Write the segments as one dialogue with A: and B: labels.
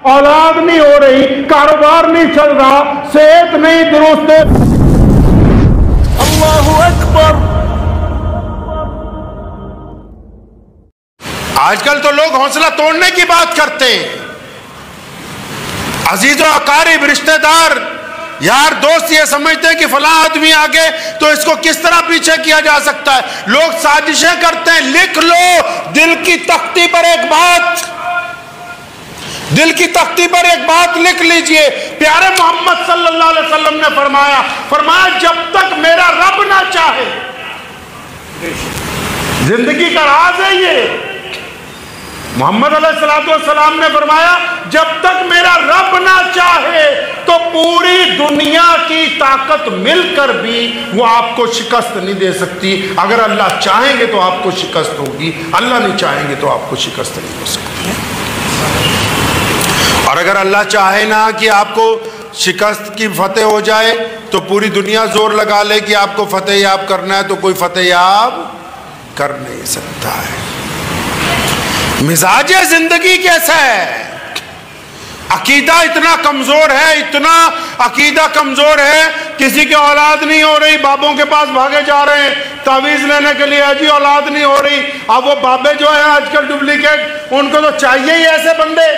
A: औलाद नहीं हो रही, कारोबार नहीं चल रहा, सेहत नहीं दुरुस्त। अल्लाहु अकबर।
B: आजकल तो लोग हौसला तोड़ने की बात करते हैं। अजीज और अकारिब रिश्तेदार यार दोस्त ये समझते हैं कि फलां आदमी आगे तो इसको किस तरह पीछे किया जा सकता है। लोग साजिशें करते हैं। लिख लो दिल की तख्ती पर एक बात, दिल की तख्ती पर एक बात लिख लीजिए। प्यारे मोहम्मद सल्लल्लाहु अलैहि वसल्लम ने फरमाया जब तक मेरा रब ना चाहे, जिंदगी का राज है ये। मोहम्मद अलैहिस्सलाम ने फरमाया जब तक मेरा रब ना चाहे तो पूरी दुनिया की ताकत मिलकर भी वो आपको शिकस्त नहीं दे सकती। अगर अल्लाह चाहेंगे तो आपको शिकस्त होगी, अल्लाह नहीं चाहेंगे तो आपको शिकस्त नहीं हो सकती। और अगर अल्लाह चाहे ना कि आपको शिकस्त की फतेह हो जाए तो पूरी दुनिया जोर लगा ले कि आपको फतेह याब करना है तो कोई फतेह याब कर नहीं सकता है। मिजाज जिंदगी कैसा है? अकीदा इतना कमजोर है, इतना अकीदा कमजोर है, किसी की औलाद नहीं हो रही, बाबों के पास भागे जा रहे हैं तावीज लेने के लिए, अजी औलाद नहीं हो रही। अब वो बाबे जो है आजकल डुप्लीकेट, उनको तो चाहिए ही ऐसे बंदे।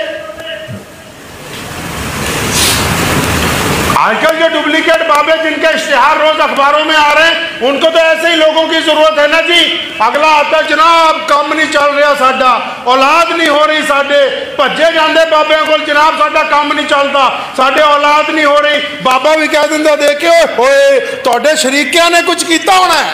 B: आजकल के डुप्लीकेट बाबे जिनके इश्तिहार रोज अखबारों में आ रहे हैं, उनको तो ऐसे ही लोगों की जरूरत है ना जी। अगला आता जनाब काम नहीं चल रहा साडा, औलाद नहीं हो रही साडे, भज्जे जाते बाबे को जनाब साडा काम नहीं चलता, साडे औलाद नहीं हो रही। बाबा भी कह दिंदा देखे होए तुहाडे शरीकियां ने कुछ किया होना है।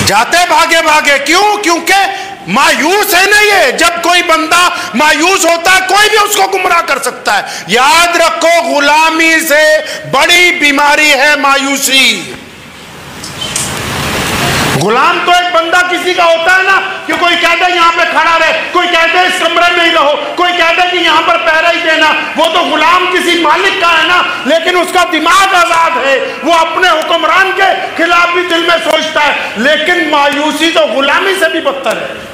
B: जाते भागे भागे क्यों? क्योंकि मायूस है ना ये। जब कोई बंदा मायूस होता है कोई भी उसको गुमराह कर सकता है। याद रखो गुलामी से बड़ी बीमारी है मायूसी। गुलाम तो एक बंदा किसी का होता है ना कि कोई कहता है यहाँ पे खड़ा रहे, कोई कहता है इस कमरे में ही रहो, कोई कहता है कि यहाँ पर पहरा ही देना। वो तो गुलाम किसी मालिक का है ना, लेकिन उसका दिमाग आजाद है, वो अपने हुक्मरान के खिलाफ भी दिल में सोचता है। लेकिन मायूसी तो गुलामी से भी बदतर है।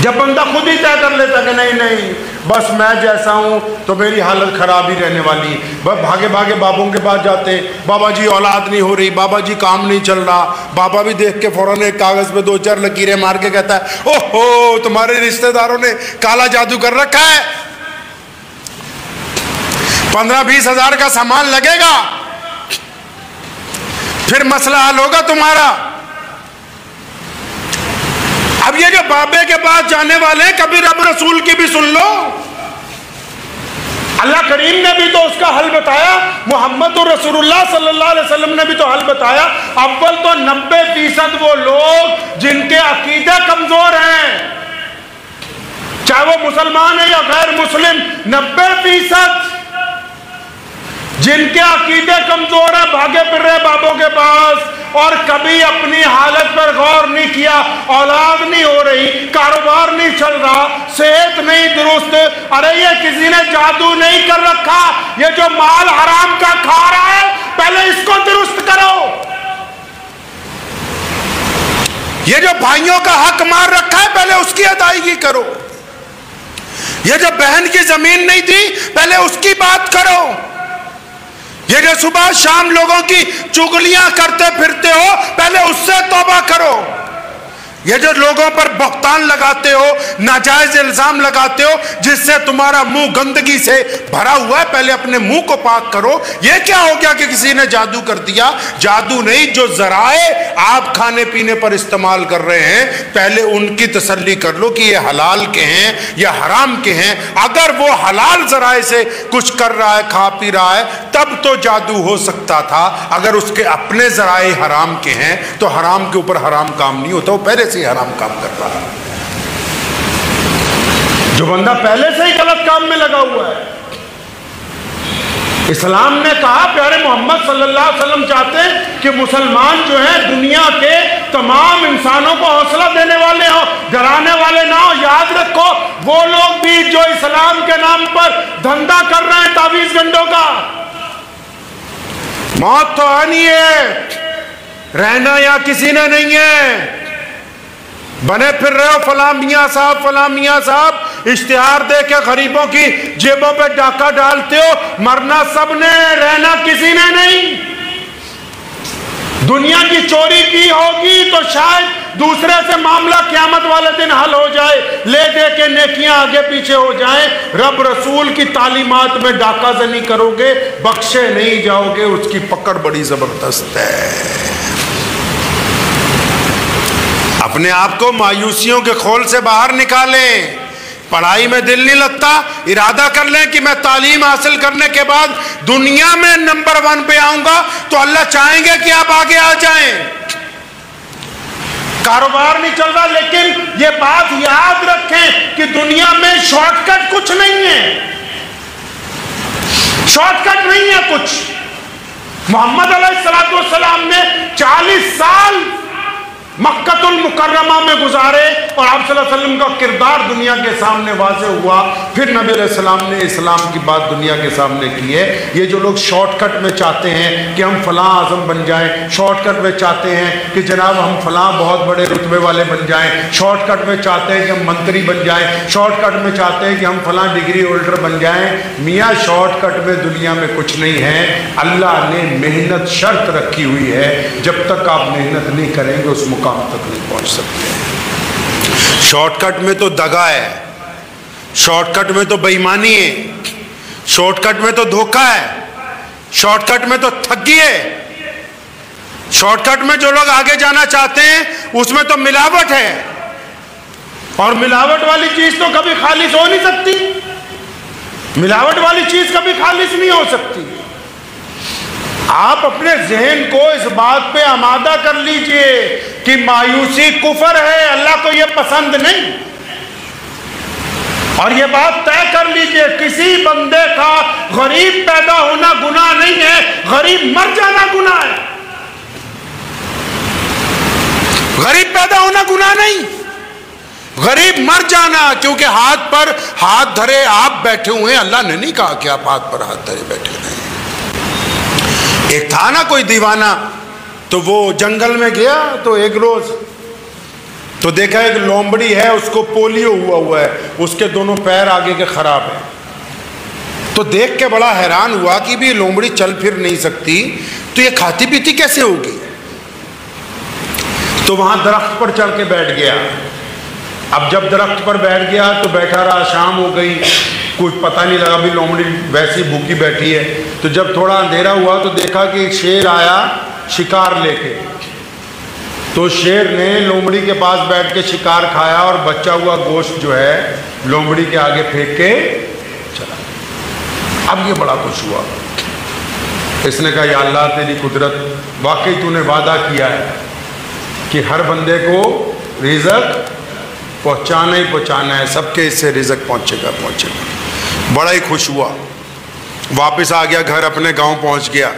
B: जब बंदा खुद ही तय कर लेता कि नहीं नहीं बस मैं जैसा हूं तो मेरी हालत खराब ही रहने वाली, बस भागे भागे बाबों के पास जाते, बाबा जी औलाद नहीं हो रही, बाबा जी काम नहीं चल रहा। बाबा भी देख के फौरन एक कागज पे 2-4 लकीरें मार के कहता है ओहो तुम्हारे रिश्तेदारों ने काला जादू कर रखा है, 15-20 हजार का सामान लगेगा, फिर मसला हल होगा तुम्हारा। अब ये जो बाबे के पास जाने वाले हैं, कभी रब रसूल की भी सुन लो। अल्लाह करीम ने भी तो उसका हल बताया, मोहम्मद रसूलुल्लाह सल्लल्लाहु अलैहि वसल्लम ने भी तो हल बताया। अव्वल तो 90% वो लोग जिनके अकीदे कमजोर हैं, चाहे वो मुसलमान है या गैर मुस्लिम, 90% जिनके अकीदे कमजोर है भागे फिर रहे बाबों के पास और कभी अपनी हालत पर गौर नहीं किया। औलाद नहीं हो रही, कारोबार नहीं चल रहा, सेहत नहीं दुरुस्त। अरे ये किसी ने जादू नहीं कर रखा, ये जो माल हराम का खा रहा है पहले इसको दुरुस्त करो। ये जो भाइयों का हक मार रखा है पहले उसकी अदायगी करो। ये जो बहन की जमीन नहीं थी पहले उसकी बात करो। ये जो सुबह शाम लोगों की चुगलियां करते फिरते हो पहले उससे तौबा करो। ये जो लोगों पर बख्तान लगाते हो, नाजायज इल्जाम लगाते हो जिससे तुम्हारा मुंह गंदगी से भरा हुआ है, पहले अपने मुंह को पाक करो। ये क्या हो गया कि किसी ने जादू कर दिया? जादू नहीं, जो जराए आप खाने पीने पर इस्तेमाल कर रहे हैं पहले उनकी तसल्ली कर लो कि ये हलाल के हैं या हराम के हैं। अगर वो हलाल जराए से कुछ कर रहा है, खा पी रहा है, तब तो जादू हो सकता था। अगर उसके अपने जराए हराम के हैं तो हराम के ऊपर हराम काम नहीं होता, वो पहले से हराम काम कर रहा है। जो बंदा पहले से ही गलत काम में लगा हुआ है। इस्लाम ने कहा, प्यारे मोहम्मद सल्लल्लाहु अलैहि वसल्लम चाहते हैं कि मुसलमान जो है दुनिया के तमाम इंसानों को हौसला देने वाले हो, डराने वाले ना हो। याद रखो वो लोग भी जो इस्लाम के नाम पर धंधा कर रहे हैं तावीज गंडों का, मौत तो आनी है, रहना या किसी ने नहीं है। बने फिर रहे हो फलां मियां साहब, इश्तिहार दे के गरीबों की जेबों पे डाका डालते हो। मरना सबने, रहना किसी ने नहीं। दुनिया की चोरी की होगी तो शायद दूसरे से मामला क़यामत वाले दिन हल हो जाए, ले दे के नेकियां आगे पीछे हो जाए। रब रसूल की तालीमात में डाका जनी करोगे, बख्शे नहीं जाओगे, उसकी पकड़ बड़ी जबरदस्त है। अपने आप को मायूसियों के खोल से बाहर निकालें। पढ़ाई में दिल नहीं लगता, इरादा कर लें कि मैं तालीम हासिल करने के बाद दुनिया में नंबर 1 पे आऊंगा, तो अल्लाह चाहेंगे कि आप आगे आ जाएं। कारोबार नहीं चल रहा, लेकिन ये बात याद रखें कि दुनिया में शॉर्टकट कुछ नहीं है, शॉर्टकट नहीं है कुछ। मोहम्मद अलैहिस्सलाम ने 40 साल मक्कतुल मुकर्रमा में गुजारे और आप सल्लल्लाहु अलैहि वसल्लम का किरदार दुनिया के सामने वाज़े हुआ। फिर नबी अलैहिस्सलाम ने इस्लाम की बात दुनिया के सामने की है। ये जो लोग शॉर्टकट में चाहते हैं कि हम फलां आज़म बन जाएं, शॉर्टकट में चाहते हैं कि जनाब हम फलां बहुत बड़े रुतबे वाले बन जाएं, शॉर्टकट में चाहते हैं कि हम मंत्री बन जाएं, शॉर्टकट में चाहते हैं कि हम फलां डिग्री होल्डर बन जाएं। मियाँ शॉर्टकट में दुनिया में कुछ नहीं है। अल्लाह ने मेहनत शर्त रखी हुई है, जब तक आप मेहनत नहीं करेंगे उस मुकाम तक नहीं पहुंच सकते। शॉर्टकट में तो दगा है, शॉर्टकट में तो बेईमानी है, शॉर्टकट में तो धोखा है, शॉर्टकट में तो ठगी है, शॉर्टकट में जो लोग आगे जाना चाहते हैं उसमें तो मिलावट है, और मिलावट वाली चीज तो कभी खालिस हो नहीं सकती। मिलावट वाली चीज कभी खालिस नहीं हो सकती। आप अपने जहन को इस बात पे आमादा कर लीजिए कि मायूसी कुफर है, अल्लाह को यह पसंद नहीं। और यह बात तय कर लीजिए, किसी बंदे का गरीब पैदा होना गुनाह नहीं है, गरीब मर जाना गुनाह है। गरीब पैदा होना गुनाह नहीं, गरीब मर जाना, क्योंकि हाथ पर हाथ धरे आप बैठे हुए हैं। अल्लाह ने नहीं कहा कि आप हाथ पर हाथ धरे बैठे नहीं। एक था ना कोई दीवाना, तो वो जंगल में गया, तो एक रोज तो देखा एक लोमड़ी है, उसको पोलियो हुआ है, उसके दोनों पैर आगे के खराब है। तो देख के बड़ा हैरान हुआ कि भी लोमड़ी चल फिर नहीं सकती, तो ये खाती पीती कैसे होगी। तो वहां दरख्त पर चढ़ के बैठ गया। अब जब दरख्त पर बैठ गया तो बैठा रहा, शाम हो गई, कुछ पता नहीं लगा, भी लोमड़ी वैसी भूखी बैठी है। तो जब थोड़ा अंधेरा हुआ तो देखा कि एक शेर आया शिकार लेके। तो शेर ने लोमड़ी के पास बैठ के शिकार खाया और बचा हुआ गोश्त जो है लोमड़ी के आगे फेंक के चला। अब ये बड़ा खुश हुआ। इसने कहा, या अल्लाह तेरी कुदरत, वाकई तूने वादा किया है कि हर बंदे को रिज़्क़ पहुँचाना ही पहुँचाना है, सबके इससे रिज़्क़ पहुँचेगा। बड़ा ही खुश हुआ। वापस आ गया घर, अपने गांव पहुँच गया।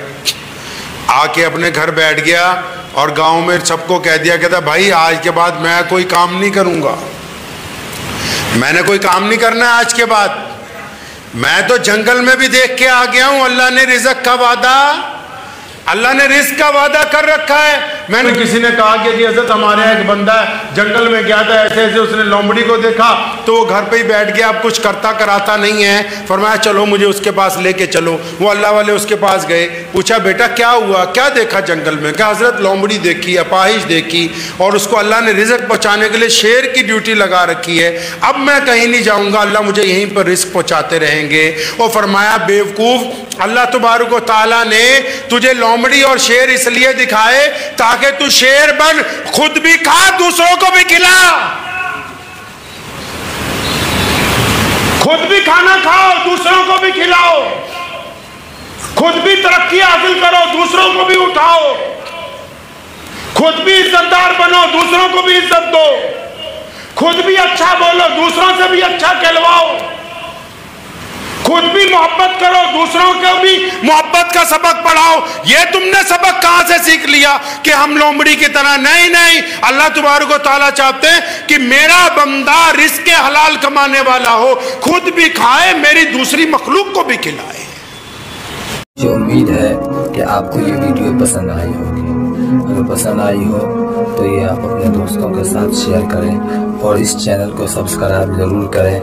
B: आके अपने घर बैठ गया और गांव में सबको कह दिया, कहता भाई आज के बाद मैं कोई काम नहीं करूँगा, मैंने कोई काम नहीं करना है आज के बाद। मैं तो जंगल में भी देख के आ गया हूँ, अल्लाह ने रिज़्क़ का वादा, अल्लाह ने रिज़्क़ का वादा कर रखा है। मैंने किसी ने कहा कि जी हज़रत हमारे यहाँ एक बंदा जंगल में गया था, ऐसे ऐसे उसने लोमड़ी को देखा तो वो घर पे ही बैठ गया, अब कुछ करता कराता नहीं है। फरमाया चलो मुझे उसके पास लेके चलो। वो अल्लाह वाले उसके पास गए, पूछा बेटा क्या हुआ, क्या देखा जंगल में। कहा हज़रत लोमड़ी देखी, अपाहिज देखी, और उसको अल्लाह ने रिज़्क़ पहुँचाने के लिए शेर की ड्यूटी लगा रखी है। अब मैं कहीं नहीं जाऊँगा, अल्लाह मुझे यहीं पर रिज़्क़ पहुँचाते रहेंगे। और फरमाया बेवकूफ़, अल्लाह तबारक व तआला ने तुझे लोमड़ी और शेर इसलिए दिखाए ताकि तू शेर बन, खुद भी खा दूसरों को भी खिला। खुद भी खाना खाओ, दूसरों को भी खिलाओ, खुद भी तरक्की हासिल करो, दूसरों को भी उठाओ, खुद भी इज्जतदार बनो, दूसरों को भी इज्जत दो, खुद भी अच्छा बोलो, दूसरों से भी अच्छा कहलवाओ, खुद भी मोहब्बत करो, दूसरों को भी मोहब्बत का सबक पढ़ाओ। ये तुमने सबक कहां से सीख लिया कि हम लोमड़ी की तरह? नहीं नहीं, अल्लाह तबारक व तआला चाहते हैं कि मेरा बंदा रिज़्क़ हलाल कमाने वाला हो, खुद भी खाए, मेरी दूसरी मखलूक को भी खिलाए।
C: मुझे उम्मीद है कि आपको ये वीडियो पसंद आई होगी। ویڈیو پسند آئی ہو تو یہ آپ اپنے دوستوں کے ساتھ شیئر کریں اور اس چینل کو سبسکرائب ضرور کریں۔